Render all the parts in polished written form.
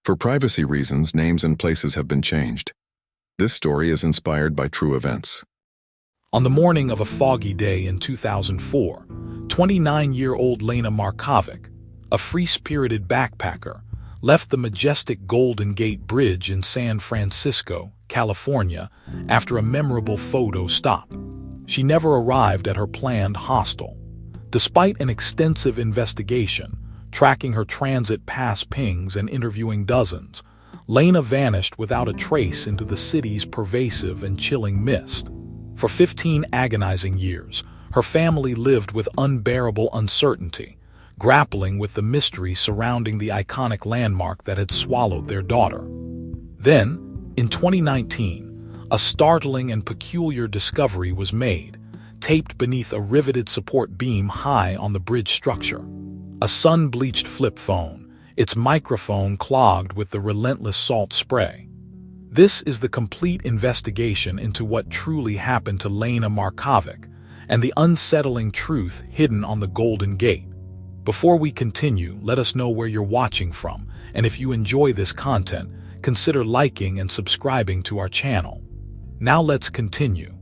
For privacy reasons, names and places have been changed. This story is inspired by true events. On the morning of a foggy day in 2004, 29-year-old Lena Markovic, a free-spirited backpacker, left the majestic Golden Gate Bridge in San Francisco, California, after a memorable photo stop. She never arrived at her planned hostel. Despite an extensive investigation, tracking her transit pass pings and interviewing dozens, Lena vanished without a trace into the city's pervasive and chilling mist. For 15 agonizing years, her family lived with unbearable uncertainty, grappling with the mystery surrounding the iconic landmark that had swallowed their daughter. Then, in 2019, a startling and peculiar discovery was made, taped beneath a riveted support beam high on the bridge structure. A sun-bleached flip phone, its microphone clogged with the relentless salt spray. This is the complete investigation into what truly happened to Lena Markovic and the unsettling truth hidden on the Golden Gate. Before we continue, let us know where you're watching from, and if you enjoy this content, consider liking and subscribing to our channel. Now let's continue.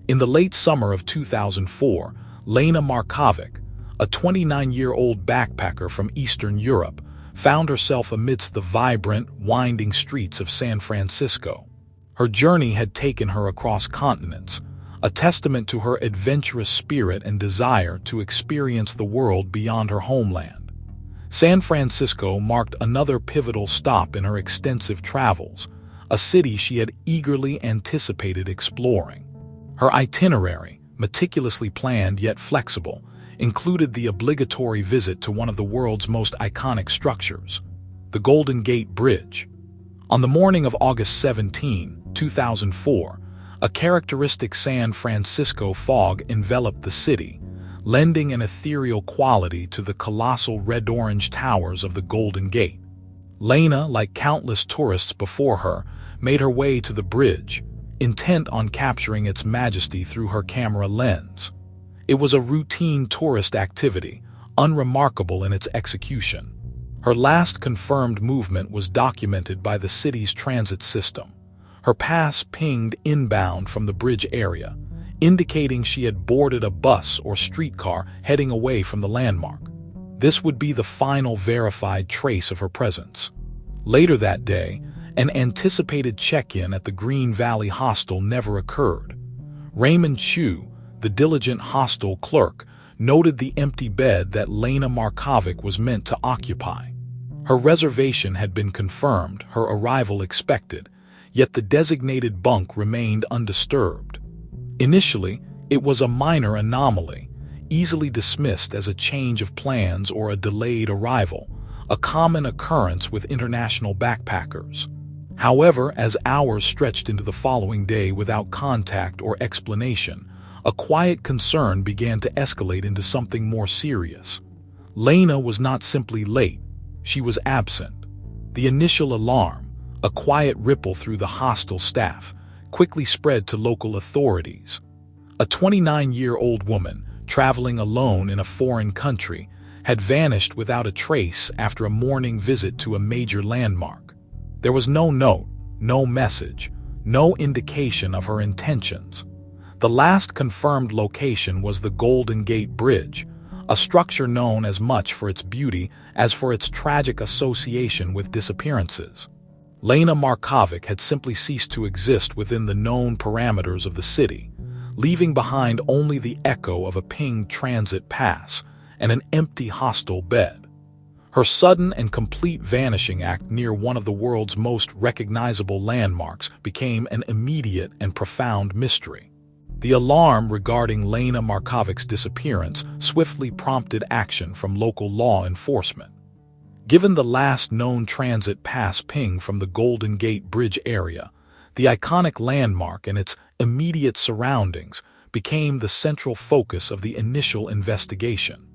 In the late summer of 2004, Lena Markovic, a 29-year-old backpacker from Eastern Europe, found herself amidst the vibrant, winding streets of San Francisco. Her journey had taken her across continents, a testament to her adventurous spirit and desire to experience the world beyond her homeland. San Francisco marked another pivotal stop in her extensive travels, a city she had eagerly anticipated exploring. Her itinerary, meticulously planned yet flexible, included the obligatory visit to one of the world's most iconic structures, the Golden Gate Bridge. On the morning of August 17, 2004, a characteristic San Francisco fog enveloped the city, lending an ethereal quality to the colossal red-orange towers of the Golden Gate. Lena, like countless tourists before her, made her way to the bridge, intent on capturing its majesty through her camera lens. It was a routine tourist activity, unremarkable in its execution. Her last confirmed movement was documented by the city's transit system. Her pass pinged inbound from the bridge area, indicating she had boarded a bus or streetcar heading away from the landmark. This would be the final verified trace of her presence. Later that day, an anticipated check-in at the Green Valley Hostel never occurred. Raymond Chu, the diligent hostel clerk, noted the empty bed that Lena Markovic was meant to occupy. Her reservation had been confirmed, her arrival expected, yet the designated bunk remained undisturbed. Initially, it was a minor anomaly, easily dismissed as a change of plans or a delayed arrival, a common occurrence with international backpackers. However, as hours stretched into the following day without contact or explanation, a quiet concern began to escalate into something more serious. Lena was not simply late, she was absent. The initial alarm, a quiet ripple through the hostel staff, quickly spread to local authorities. A 29-year-old woman, traveling alone in a foreign country, had vanished without a trace after a morning visit to a major landmark. There was no note, no message, no indication of her intentions. The last confirmed location was the Golden Gate Bridge, a structure known as much for its beauty as for its tragic association with disappearances. Lena Markovic had simply ceased to exist within the known parameters of the city, leaving behind only the echo of a pinged transit pass and an empty hostel bed. Her sudden and complete vanishing act near one of the world's most recognizable landmarks became an immediate and profound mystery. The alarm regarding Lena Markovic's disappearance swiftly prompted action from local law enforcement. Given the last known transit pass ping from the Golden Gate Bridge area, the iconic landmark and its immediate surroundings became the central focus of the initial investigation.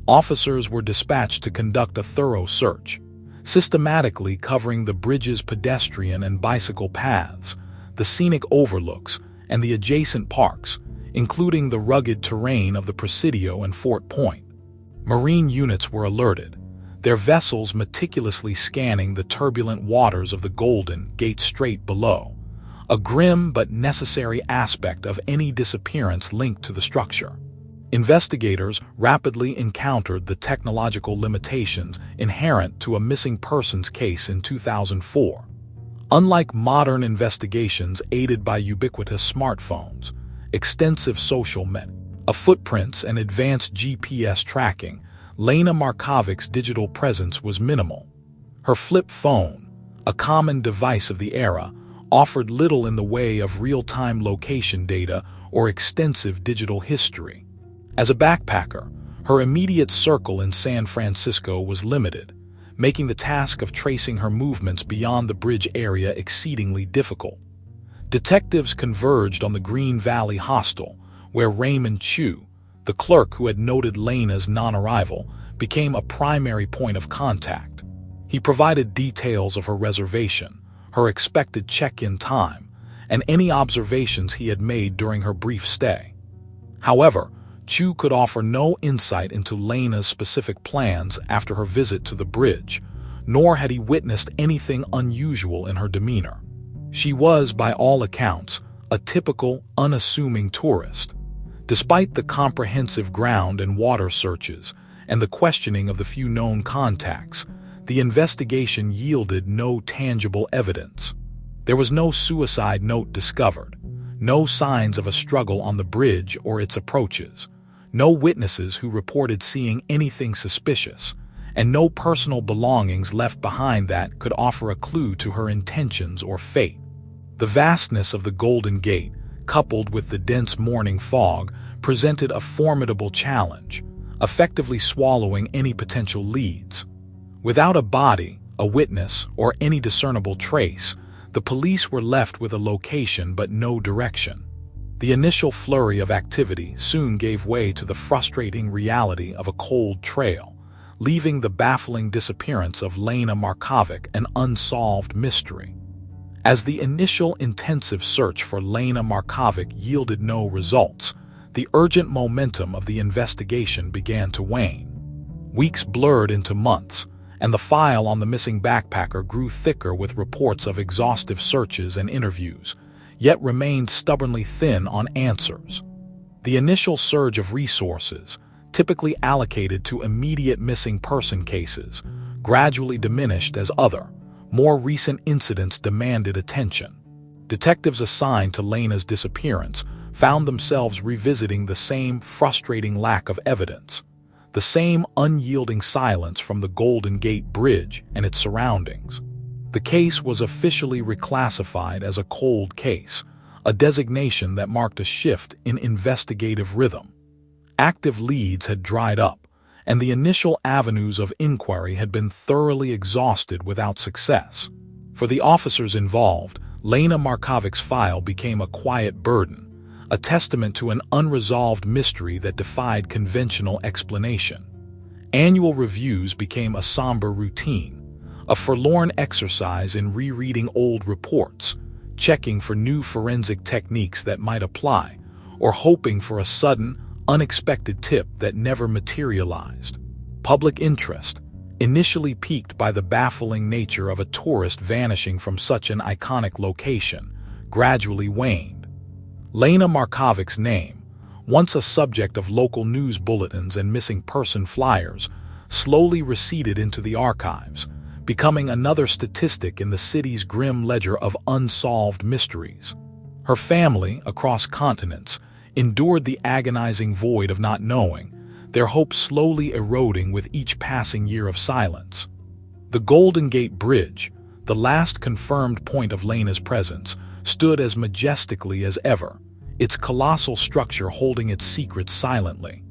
Officers were dispatched to conduct a thorough search, systematically covering the bridge's pedestrian and bicycle paths, the scenic overlooks, and the adjacent parks, including the rugged terrain of the Presidio and Fort Point. Marine units were alerted, their vessels meticulously scanning the turbulent waters of the Golden Gate Strait below, a grim but necessary aspect of any disappearance linked to the structure. Investigators rapidly encountered the technological limitations inherent to a missing persons case in 2004. Unlike modern investigations aided by ubiquitous smartphones, extensive social footprints, and advanced GPS tracking, Lena Markovic's digital presence was minimal. Her flip phone, a common device of the era, offered little in the way of real-time location data or extensive digital history. As a backpacker, her immediate circle in San Francisco was limited, making the task of tracing her movements beyond the bridge area exceedingly difficult. Detectives converged on the Green Valley Hostel, where Raymond Chu, the clerk who had noted Lena's non-arrival, became a primary point of contact. He provided details of her reservation, her expected check-in time, and any observations he had made during her brief stay. However, Chu could offer no insight into Lena's specific plans after her visit to the bridge, nor had he witnessed anything unusual in her demeanor. She was, by all accounts, a typical, unassuming tourist. Despite the comprehensive ground and water searches and the questioning of the few known contacts, the investigation yielded no tangible evidence. There was no suicide note discovered, no signs of a struggle on the bridge or its approaches, no witnesses who reported seeing anything suspicious, and no personal belongings left behind that could offer a clue to her intentions or fate. The vastness of the Golden Gate, coupled with the dense morning fog, presented a formidable challenge, effectively swallowing any potential leads. Without a body, a witness, or any discernible trace, the police were left with a location but no direction. The initial flurry of activity soon gave way to the frustrating reality of a cold trail, leaving the baffling disappearance of Lena Markovic an unsolved mystery. As the initial intensive search for Lena Markovic yielded no results, the urgent momentum of the investigation began to wane. Weeks blurred into months, and the file on the missing backpacker grew thicker with reports of exhaustive searches and interviews, yet remained stubbornly thin on answers. The initial surge of resources, typically allocated to immediate missing person cases, gradually diminished as other, more recent incidents demanded attention. Detectives assigned to Lena's disappearance found themselves revisiting the same frustrating lack of evidence, the same unyielding silence from the Golden Gate Bridge and its surroundings. The case was officially reclassified as a cold case, a designation that marked a shift in investigative rhythm. Active leads had dried up, and the initial avenues of inquiry had been thoroughly exhausted without success. For the officers involved, Lena Markovic's file became a quiet burden, a testament to an unresolved mystery that defied conventional explanation. Annual reviews became a somber routine, a forlorn exercise in rereading old reports, checking for new forensic techniques that might apply, or hoping for a sudden, unexpected tip that never materialized. Public interest, initially piqued by the baffling nature of a tourist vanishing from such an iconic location, gradually waned. Lena Markovic's name, once a subject of local news bulletins and missing person flyers, slowly receded into the archives, becoming another statistic in the city's grim ledger of unsolved mysteries. Her family, across continents, endured the agonizing void of not knowing, their hopes slowly eroding with each passing year of silence. The Golden Gate Bridge, the last confirmed point of Lena's presence, stood as majestically as ever, its colossal structure holding its secrets silently.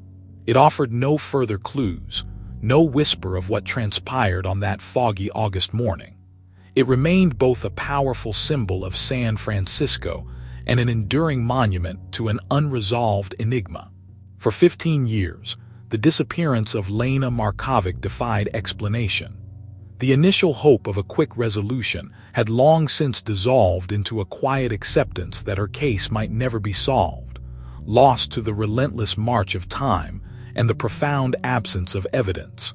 It offered no further clues, no whisper of what transpired on that foggy August morning. It remained both a powerful symbol of San Francisco and an enduring monument to an unresolved enigma. For 15 years, the disappearance of Lena Markovic defied explanation. The initial hope of a quick resolution had long since dissolved into a quiet acceptance that her case might never be solved, lost to the relentless march of time and the profound absence of evidence.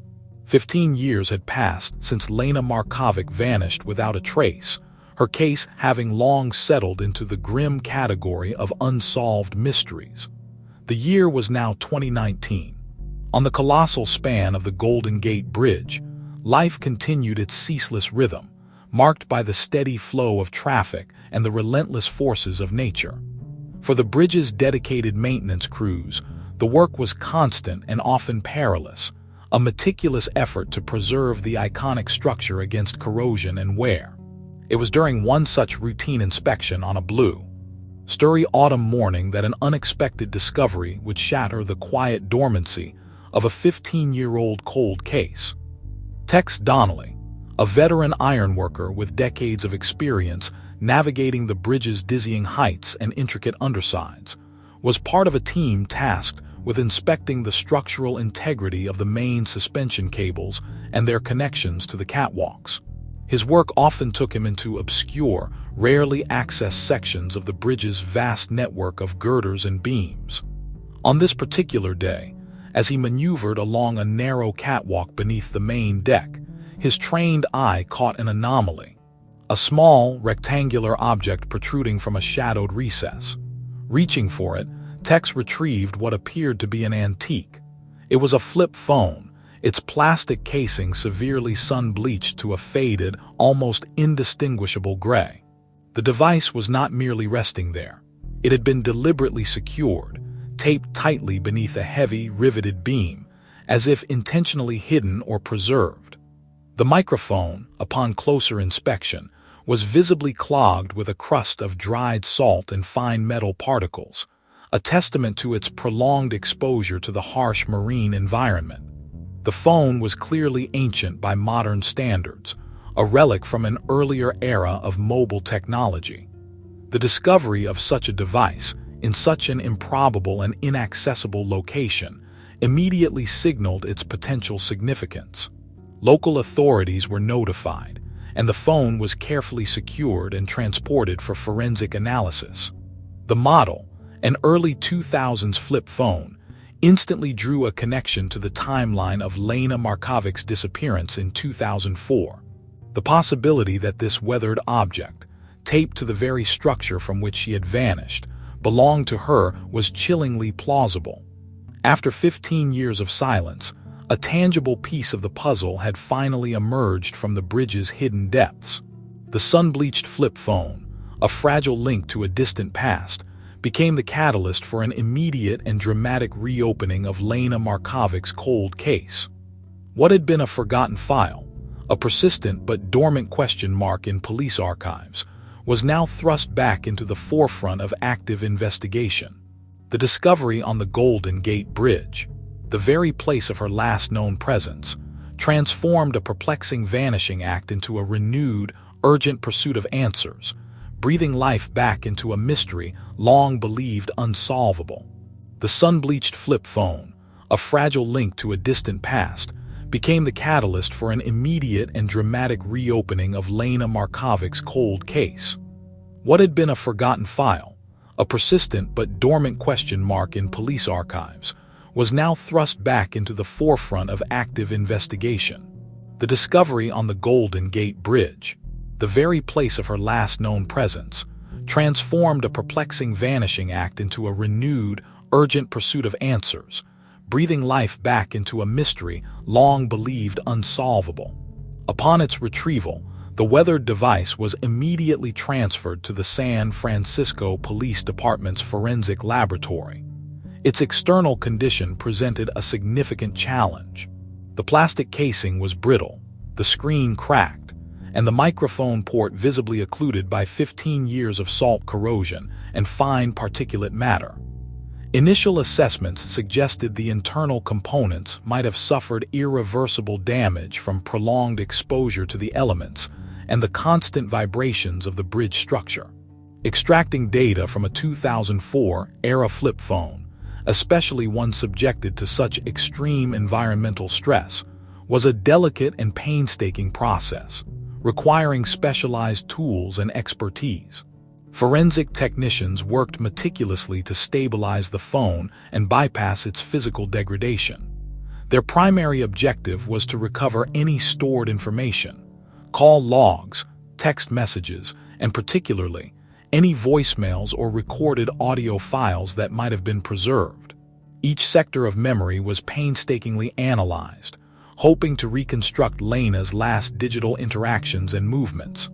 15 years had passed since Lena Markovic vanished without a trace, her case having long settled into the grim category of unsolved mysteries. The year was now 2019. On the colossal span of the Golden Gate Bridge, life continued its ceaseless rhythm, marked by the steady flow of traffic and the relentless forces of nature. For the bridge's dedicated maintenance crews, the work was constant and often perilous, a meticulous effort to preserve the iconic structure against corrosion and wear. It was during one such routine inspection on a blue, starry autumn morning that an unexpected discovery would shatter the quiet dormancy of a 15-year-old cold case. Tex Donnelly, a veteran ironworker with decades of experience navigating the bridge's dizzying heights and intricate undersides, was part of a team tasked with inspecting the structural integrity of the main suspension cables and their connections to the catwalks. His work often took him into obscure, rarely accessed sections of the bridge's vast network of girders and beams. On this particular day, as he maneuvered along a narrow catwalk beneath the main deck, his trained eye caught an anomaly: a small, rectangular object protruding from a shadowed recess. Reaching for it, Tex retrieved what appeared to be an antique. It was a flip phone, its plastic casing severely sun-bleached to a faded, almost indistinguishable gray. The device was not merely resting there. It had been deliberately secured, taped tightly beneath a heavy, riveted beam, as if intentionally hidden or preserved. The microphone, upon closer inspection, was visibly clogged with a crust of dried salt and fine metal particles, a testament to its prolonged exposure to the harsh marine environment. The phone was clearly ancient by modern standards, a relic from an earlier era of mobile technology. The discovery of such a device, in such an improbable and inaccessible location, immediately signaled its potential significance. Local authorities were notified, and the phone was carefully secured and transported for forensic analysis. The model, an early 2000s flip phone, instantly drew a connection to the timeline of Lena Markovic's disappearance in 2004. The possibility that this weathered object, taped to the very structure from which she had vanished, belonged to her was chillingly plausible. After 15 years of silence, a tangible piece of the puzzle had finally emerged from the bridge's hidden depths. The sun-bleached flip phone, a fragile link to a distant past, became the catalyst for an immediate and dramatic reopening of Lena Markovic's cold case. What had been a forgotten file, a persistent but dormant question mark in police archives, was now thrust back into the forefront of active investigation. The discovery on the Golden Gate Bridge, the very place of her last known presence, transformed a perplexing vanishing act into a renewed, urgent pursuit of answers, breathing life back into a mystery long believed unsolvable. The sun-bleached flip phone, a fragile link to a distant past, became the catalyst for an immediate and dramatic reopening of Lena Markovic's cold case. What had been a forgotten file, a persistent but dormant question mark in police archives, was now thrust back into the forefront of active investigation. The discovery on the Golden Gate Bridge, the very place of her last known presence, transformed a perplexing vanishing act into a renewed, urgent pursuit of answers, breathing life back into a mystery long believed unsolvable. Upon its retrieval, the weathered device was immediately transferred to the San Francisco Police Department's forensic laboratory. Its external condition presented a significant challenge. The plastic casing was brittle, the screen cracked, and the microphone port visibly occluded by 15 years of salt corrosion and fine particulate matter. Initial assessments suggested the internal components might have suffered irreversible damage from prolonged exposure to the elements and the constant vibrations of the bridge structure. Extracting data from a 2004-era flip phone, especially one subjected to such extreme environmental stress, was a delicate and painstaking process, requiring specialized tools and expertise. Forensic technicians worked meticulously to stabilize the phone and bypass its physical degradation. Their primary objective was to recover any stored information, call logs, text messages, and particularly, any voicemails or recorded audio files that might have been preserved. Each sector of memory was painstakingly analyzed, hoping to reconstruct Lena's last digital interactions and movements.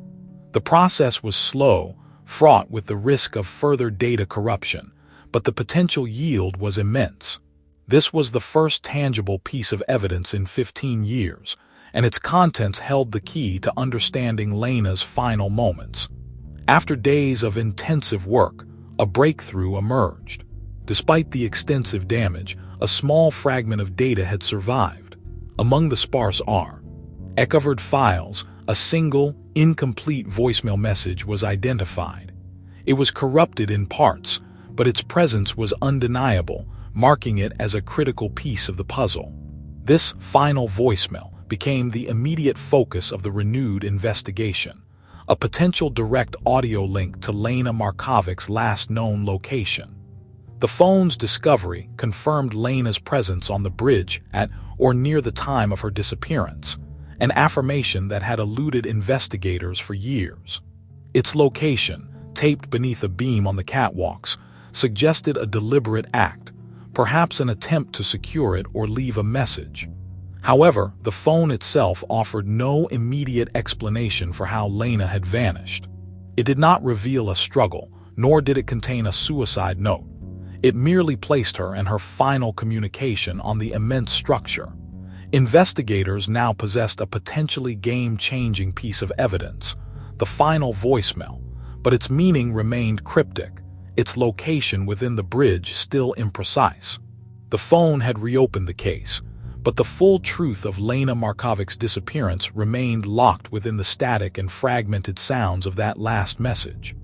The process was slow, fraught with the risk of further data corruption, but the potential yield was immense. This was the first tangible piece of evidence in 15 years, and its contents held the key to understanding Lena's final moments. After days of intensive work, a breakthrough emerged. Despite the extensive damage, a small fragment of data had survived. Among the sparse covered files, a single, incomplete voicemail message was identified. It was corrupted in parts, but its presence was undeniable, marking it as a critical piece of the puzzle. This final voicemail became the immediate focus of the renewed investigation, a potential direct audio link to Lena Markovic's last known location. The phone's discovery confirmed Lena's presence on the bridge at or near the time of her disappearance, an affirmation that had eluded investigators for years. Its location, taped beneath a beam on the catwalks, suggested a deliberate act, perhaps an attempt to secure it or leave a message. However, the phone itself offered no immediate explanation for how Lena had vanished. It did not reveal a struggle, nor did it contain a suicide note. It merely placed her and her final communication on the immense structure. Investigators now possessed a potentially game-changing piece of evidence, the final voicemail, but its meaning remained cryptic, its location within the bridge still imprecise. The phone had reopened the case, but the full truth of Lena Markovic's disappearance remained locked within the static and fragmented sounds of that last message.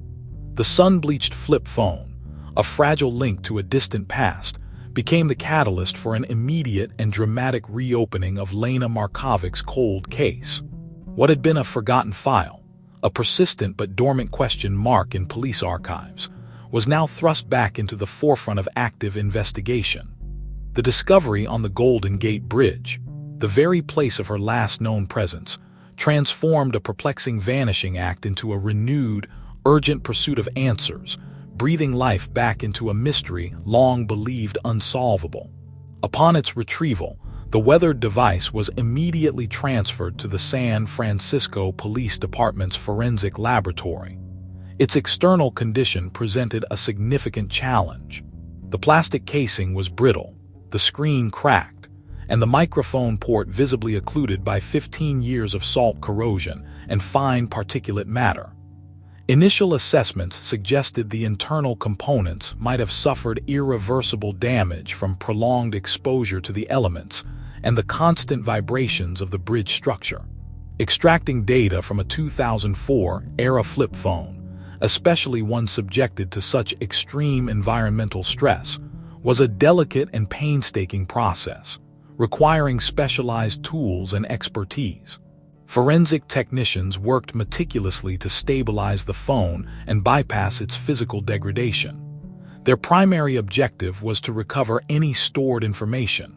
The sun-bleached flip phone, a fragile link to a distant past, became the catalyst for an immediate and dramatic reopening of Lena Markovic's cold case. What had been a forgotten file, a persistent but dormant question mark in police archives, was now thrust back into the forefront of active investigation. The discovery on the Golden Gate Bridge, the very place of her last known presence, transformed a perplexing vanishing act into a renewed, urgent pursuit of answers, breathing life back into a mystery long believed unsolvable. Upon its retrieval, the weathered device was immediately transferred to the San Francisco Police Department's forensic laboratory. Its external condition presented a significant challenge. The plastic casing was brittle, the screen cracked, and the microphone port visibly occluded by 15 years of salt corrosion and fine particulate matter. Initial assessments suggested the internal components might have suffered irreversible damage from prolonged exposure to the elements and the constant vibrations of the bridge structure. Extracting data from a 2004-era flip phone, especially one subjected to such extreme environmental stress, was a delicate and painstaking process, requiring specialized tools and expertise. Forensic technicians worked meticulously to stabilize the phone and bypass its physical degradation. Their primary objective was to recover any stored information,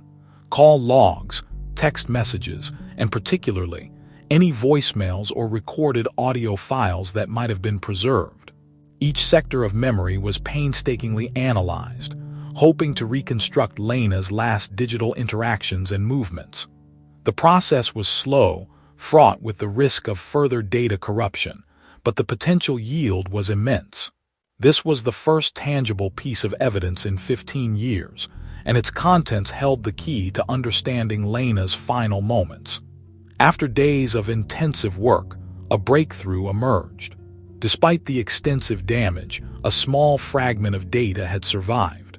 call logs, text messages, and particularly, any voicemails or recorded audio files that might have been preserved. Each sector of memory was painstakingly analyzed, hoping to reconstruct Lena's last digital interactions and movements. The process was slow, fraught with the risk of further data corruption, but the potential yield was immense. This was the first tangible piece of evidence in 15 years, and its contents held the key to understanding Lena's final moments. After days of intensive work, a breakthrough emerged. Despite the extensive damage, a small fragment of data had survived.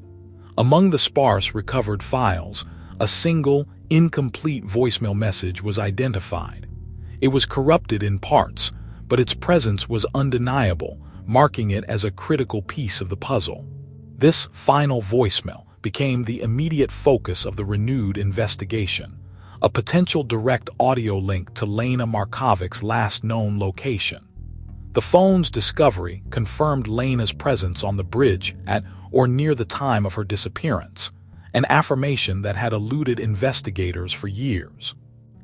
Among the sparse recovered files, a single, incomplete voicemail message was identified. It was corrupted in parts, but its presence was undeniable, marking it as a critical piece of the puzzle. This final voicemail became the immediate focus of the renewed investigation, a potential direct audio link to Lena Markovic's last known location. The phone's discovery confirmed Lena's presence on the bridge at or near the time of her disappearance, an affirmation that had eluded investigators for years.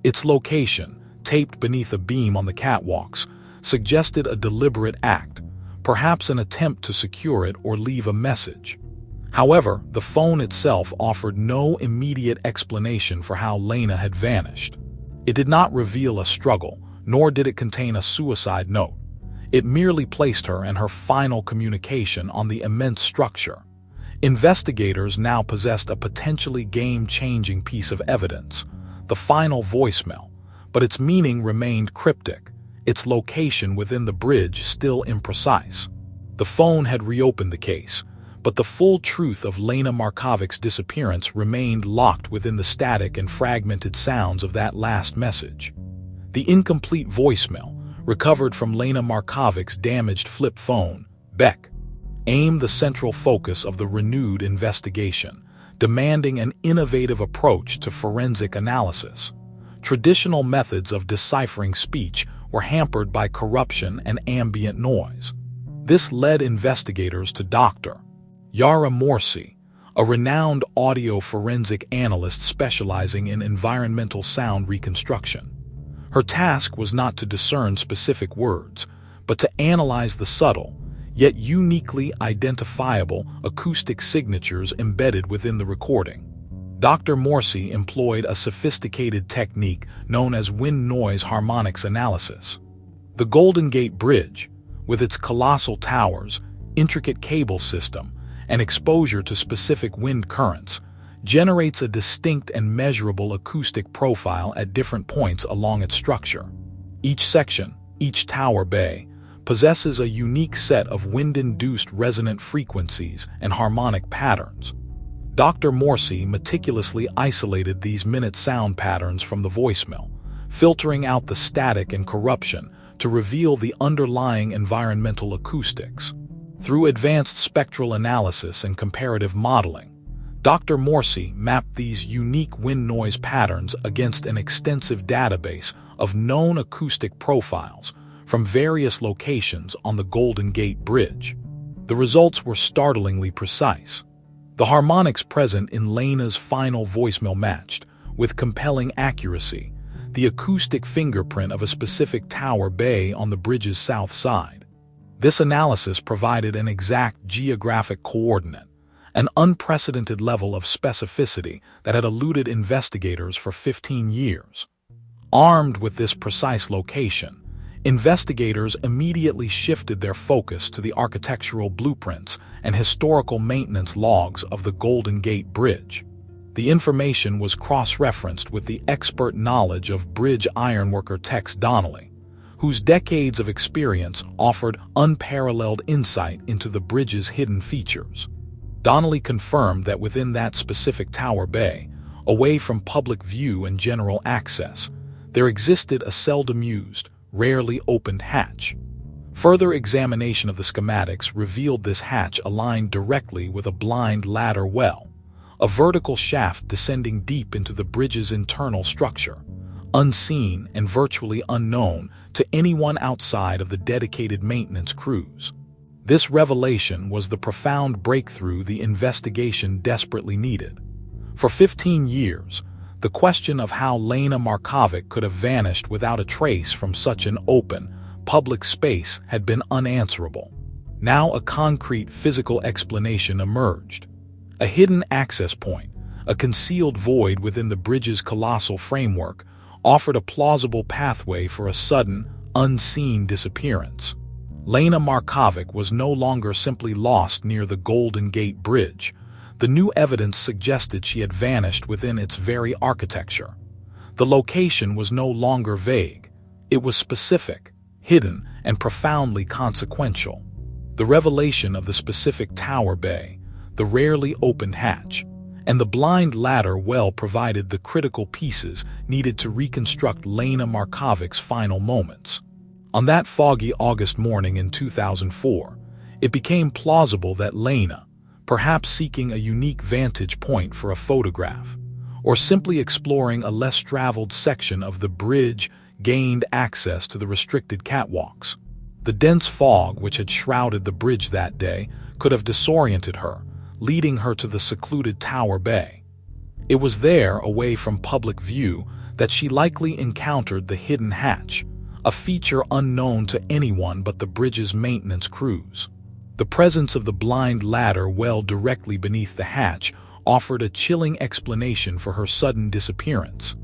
Its location, taped beneath a beam on the catwalks, suggested a deliberate act, perhaps an attempt to secure it or leave a message. However, the phone itself offered no immediate explanation for how Lena had vanished. It did not reveal a struggle, nor did it contain a suicide note. It merely placed her and her final communication on the immense structure. Investigators now possessed a potentially game-changing piece of evidence, the final voicemail, but its meaning remained cryptic, its location within the bridge still imprecise. The phone had reopened the case, but the full truth of Lena Markovic's disappearance remained locked within the static and fragmented sounds of that last message. The incomplete voicemail, recovered from Lena Markovic's damaged flip phone, Beck, aimed the central focus of the renewed investigation, demanding an innovative approach to forensic analysis. Traditional methods of deciphering speech were hampered by corruption and ambient noise. This led investigators to Dr. Yara Morsi, a renowned audio forensic analyst specializing in environmental sound reconstruction. Her task was not to discern specific words, but to analyze the subtle, yet uniquely identifiable acoustic signatures embedded within the recording. Dr. Morsi employed a sophisticated technique known as wind noise harmonics analysis. The Golden Gate Bridge, with its colossal towers, intricate cable system, and exposure to specific wind currents, generates a distinct and measurable acoustic profile at different points along its structure. Each section, each tower bay, possesses a unique set of wind-induced resonant frequencies and harmonic patterns. Dr. Morsi meticulously isolated these minute sound patterns from the voicemail, filtering out the static and corruption to reveal the underlying environmental acoustics. Through advanced spectral analysis and comparative modeling, Dr. Morsi mapped these unique wind noise patterns against an extensive database of known acoustic profiles from various locations on the Golden Gate Bridge. The results were startlingly precise. The harmonics present in Lena's final voicemail matched, with compelling accuracy, the acoustic fingerprint of a specific tower bay on the bridge's south side. This analysis provided an exact geographic coordinate, an unprecedented level of specificity that had eluded investigators for 15 years. Armed with this precise location, investigators immediately shifted their focus to the architectural blueprints and historical maintenance logs of the Golden Gate Bridge. The information was cross-referenced with the expert knowledge of bridge ironworker Tex Donnelly, whose decades of experience offered unparalleled insight into the bridge's hidden features. Donnelly confirmed that within that specific tower bay, away from public view and general access, there existed a seldom used, rarely opened hatch. Further examination of the schematics revealed this hatch aligned directly with a blind ladder well, a vertical shaft descending deep into the bridge's internal structure, unseen and virtually unknown to anyone outside of the dedicated maintenance crews. This revelation was the profound breakthrough the investigation desperately needed. For 15 years, the question of how Lena Markovic could have vanished without a trace from such an open, public space had been unanswerable. Now a concrete physical explanation emerged. A hidden access point, a concealed void within the bridge's colossal framework, offered a plausible pathway for a sudden, unseen disappearance. Lena Markovic was no longer simply lost near the Golden Gate Bridge. The new evidence suggested she had vanished within its very architecture. The location was no longer vague. It was specific, hidden, and profoundly consequential. The revelation of the specific tower bay, the rarely opened hatch, and the blind ladder well provided the critical pieces needed to reconstruct Lena Markovic's final moments. On that foggy August morning in 2004, it became plausible that Lena, perhaps seeking a unique vantage point for a photograph, or simply exploring a less traveled section of the bridge, gained access to the restricted catwalks. The dense fog which had shrouded the bridge that day could have disoriented her, leading her to the secluded tower bay. It was there, away from public view, that she likely encountered the hidden hatch, a feature unknown to anyone but the bridge's maintenance crews. The presence of the blind ladder well directly beneath the hatch offered a chilling explanation for her sudden disappearance.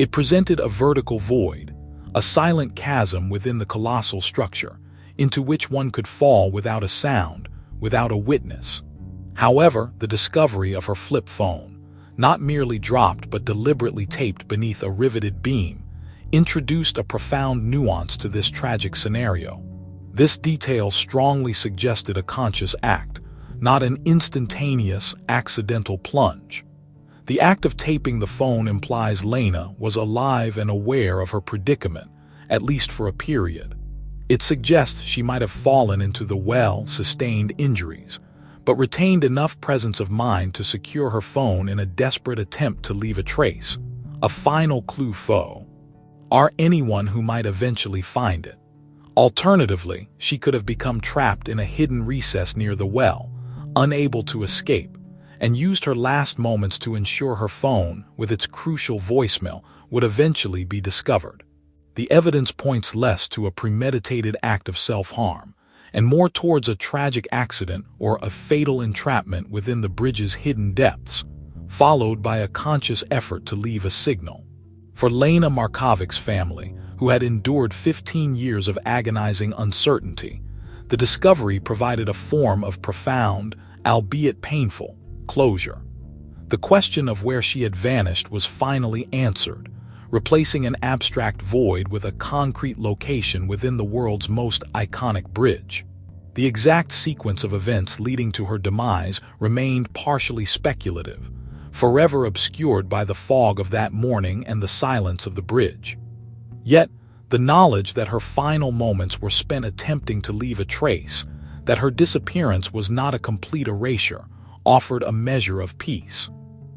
It presented a vertical void, a silent chasm within the colossal structure, into which one could fall without a sound, without a witness. However, the discovery of her flip phone, not merely dropped but deliberately taped beneath a riveted beam, introduced a profound nuance to this tragic scenario. This detail strongly suggested a conscious act, not an instantaneous, accidental plunge. The act of taping the phone implies Lena was alive and aware of her predicament, at least for a period. It suggests she might have fallen into the well, sustained injuries, but retained enough presence of mind to secure her phone in a desperate attempt to leave a trace, a final clue or anyone who might eventually find it. Alternatively, she could have become trapped in a hidden recess near the well, unable to escape, and used her last moments to ensure her phone, with its crucial voicemail, would eventually be discovered. The evidence points less to a premeditated act of self-harm, and more towards a tragic accident or a fatal entrapment within the bridge's hidden depths, followed by a conscious effort to leave a signal. For Lena Markovic's family, who had endured 15 years of agonizing uncertainty, the discovery provided a form of profound, albeit painful, closure. The question of where she had vanished was finally answered, replacing an abstract void with a concrete location within the world's most iconic bridge. The exact sequence of events leading to her demise remained partially speculative, forever obscured by the fog of that morning and the silence of the bridge. Yet, the knowledge that her final moments were spent attempting to leave a trace, that her disappearance was not a complete erasure, offered a measure of peace.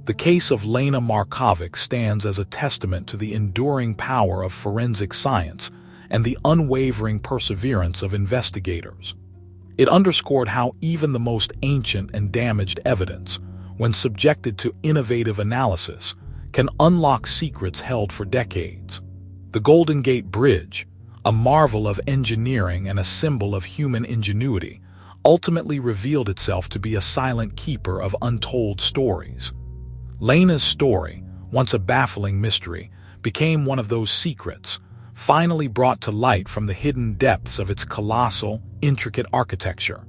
The case of Lena Markovic stands as a testament to the enduring power of forensic science and the unwavering perseverance of investigators. It underscored how even the most ancient and damaged evidence, when subjected to innovative analysis, can unlock secrets held for decades. The Golden Gate Bridge, a marvel of engineering and a symbol of human ingenuity, ultimately revealed itself to be a silent keeper of untold stories. Lena's story, once a baffling mystery, became one of those secrets, finally brought to light from the hidden depths of its colossal, intricate architecture.